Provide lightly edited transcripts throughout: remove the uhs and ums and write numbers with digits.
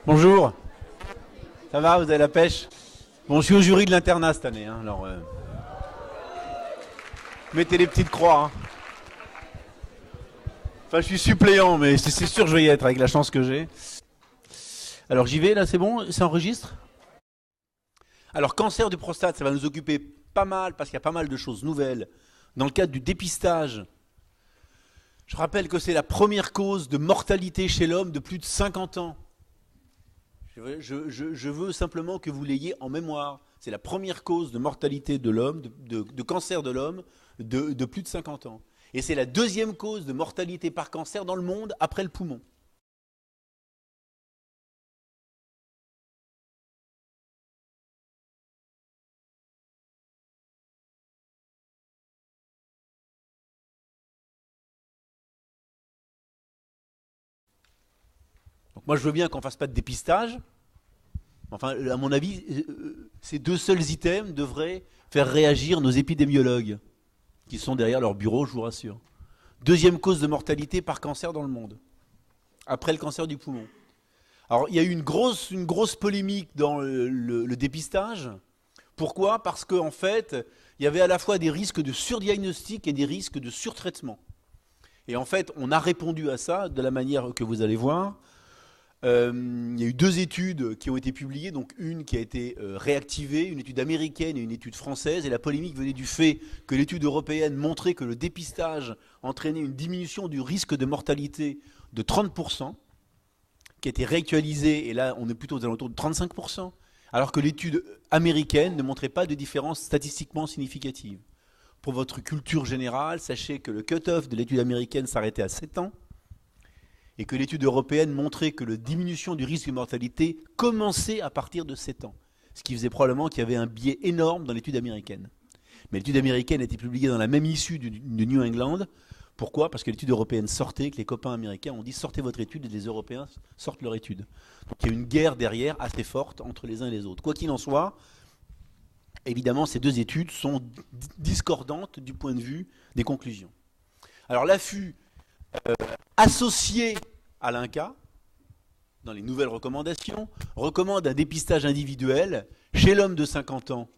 Bonjour, ça va, vous avez la pêche? Bon, je suis au jury de l'internat cette année, hein, alors mettez les petites croix. Hein. Enfin, je suis suppléant, mais c'est sûr que je vais y être avec la chance que j'ai. Alors j'y vais, là, c'est bon? Ça enregistre? Alors, cancer du prostate, ça va nous occuper pas mal, parce qu'il y a pas mal de choses nouvelles. Dans le cadre du dépistage, je rappelle que c'est la première cause de mortalité chez l'homme de plus de 50 ans. Je veux simplement que vous l'ayez en mémoire. C'est la première cause de mortalité de l'homme, de cancer de l'homme, de plus de 50 ans. Et c'est la deuxième cause de mortalité par cancer dans le monde après le poumon. Donc moi je veux bien qu'on ne fasse pas de dépistage. Enfin, à mon avis, ces deux seuls items devraient faire réagir nos épidémiologues, qui sont derrière leur bureau, je vous rassure. Deuxième cause de mortalité par cancer dans le monde, après le cancer du poumon. Alors, il y a eu une grosse polémique dans le dépistage. Pourquoi? Parce qu'en fait, il y avait à la fois des risques de surdiagnostic et des risques de surtraitement. Et en fait, on a répondu à ça de la manière que vous allez voir. Il y a eu deux études qui ont été publiées, donc une qui a été réactivée, une étude américaine et une étude française, et la polémique venait du fait que l'étude européenne montrait que le dépistage entraînait une diminution du risque de mortalité de 30%, qui a été réactualisée, et là on est plutôt aux alentours de 35%, alors que l'étude américaine ne montrait pas de différence statistiquement significative. Pour votre culture générale, sachez que le cut-off de l'étude américaine s'arrêtait à 7 ans, et que l'étude européenne montrait que la diminution du risque de mortalité commençait à partir de 7 ans. Ce qui faisait probablement qu'il y avait un biais énorme dans l'étude américaine. Mais l'étude américaine a été publiée dans la même issue de New England. Pourquoi? Parce que l'étude européenne sortait, que les copains américains ont dit sortez votre étude et les Européens sortent leur étude. Donc il y a une guerre derrière assez forte entre les uns et les autres. Quoi qu'il en soit, évidemment ces deux études sont discordantes du point de vue des conclusions. Alors l'affût associé à l'INCa, dans les nouvelles recommandations, recommande un dépistage individuel chez l'homme de 50 ans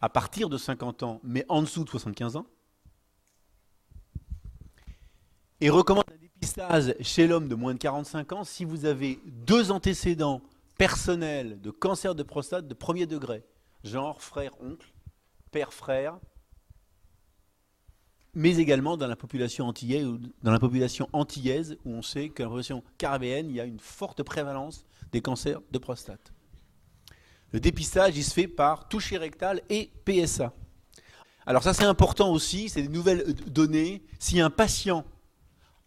à partir de 50 ans, mais en dessous de 75 ans, et recommande un dépistage chez l'homme de moins de 45 ans si vous avez deux antécédents personnels de cancer de prostate de premier degré, genre frère, oncle, père, frère, mais également dans la population antillaise, où on sait que dans la population caribéenne, il y a une forte prévalence des cancers de prostate. Le dépistage, il se fait par toucher rectal et PSA. Alors ça, c'est important aussi, c'est des nouvelles données. Si un patient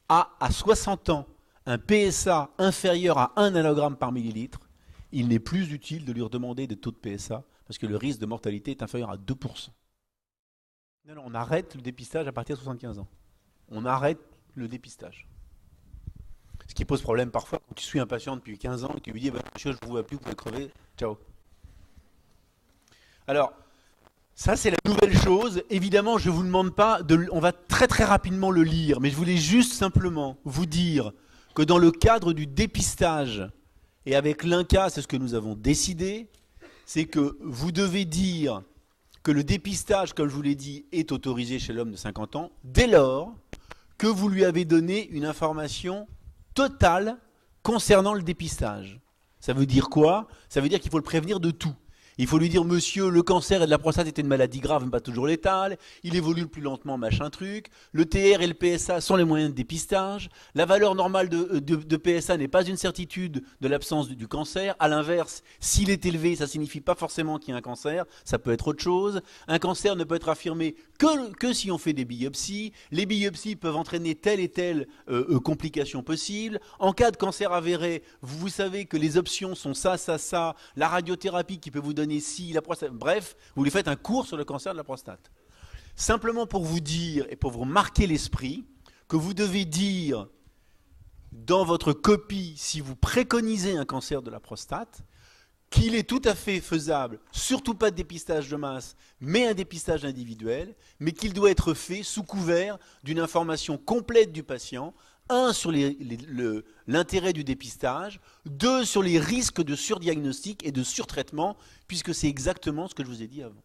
a à 60 ans un PSA inférieur à 1 nanogramme par millilitre, il n'est plus utile de lui redemander des taux de PSA, parce que le risque de mortalité est inférieur à 2%. Non, on arrête le dépistage à partir de 75 ans. On arrête le dépistage. Ce qui pose problème parfois quand tu suis un patient depuis 15 ans et tu lui dis monsieur, je ne vous vois plus, vous pouvez crever, ciao. Alors, ça c'est la nouvelle chose. Évidemment, je ne vous demande pas, on va très rapidement le lire, mais je voulais juste simplement vous dire que dans le cadre du dépistage, et avec l'INCa, c'est ce que nous avons décidé, c'est que vous devez dire que le dépistage, comme je vous l'ai dit, est autorisé chez l'homme de 50 ans, dès lors que vous lui avez donné une information totale concernant le dépistage. Ça veut dire quoi? Ça veut dire qu'il faut le prévenir de tout. Il faut lui dire, monsieur, le cancer de la prostate est une maladie grave, mais pas toujours létale. Il évolue le plus lentement, machin truc. Le TR et le PSA sont les moyens de dépistage. La valeur normale de PSA n'est pas une certitude de l'absence du cancer. À l'inverse, s'il est élevé, ça signifie pas forcément qu'il y a un cancer. Ça peut être autre chose. Un cancer ne peut être affirmé que si on fait des biopsies. Les biopsies peuvent entraîner telle et telle complication possible. En cas de cancer avéré, vous savez que les options sont ça, ça, ça. La radiothérapie qui peut vous donner si la prostate, bref, vous lui faites un cours sur le cancer de la prostate. Simplement pour vous dire et pour vous marquer l'esprit que vous devez dire dans votre copie, si vous préconisez un cancer de la prostate, qu'il est tout à fait faisable, surtout pas de dépistage de masse, mais un dépistage individuel, mais qu'il doit être fait sous couvert d'une information complète du patient, un, sur l'intérêt du dépistage, deux, sur les risques de surdiagnostic et de surtraitement, puisque c'est exactement ce que je vous ai dit avant.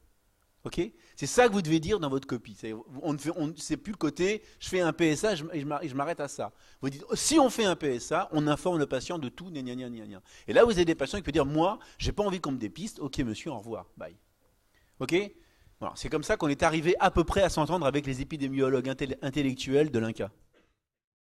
Okay, c'est ça que vous devez dire dans votre copie. C'est plus le côté, je fais un PSA et je m'arrête à ça. Vous dites, si on fait un PSA, on informe le patient de tout, gna, gna, gna, gna, gna. Et là, vous avez des patients qui peuvent dire, moi, j'ai pas envie qu'on me dépiste, ok monsieur, au revoir, bye. Ok, voilà, c'est comme ça qu'on est arrivé à peu près à s'entendre avec les épidémiologues intellectuels de l'INCa.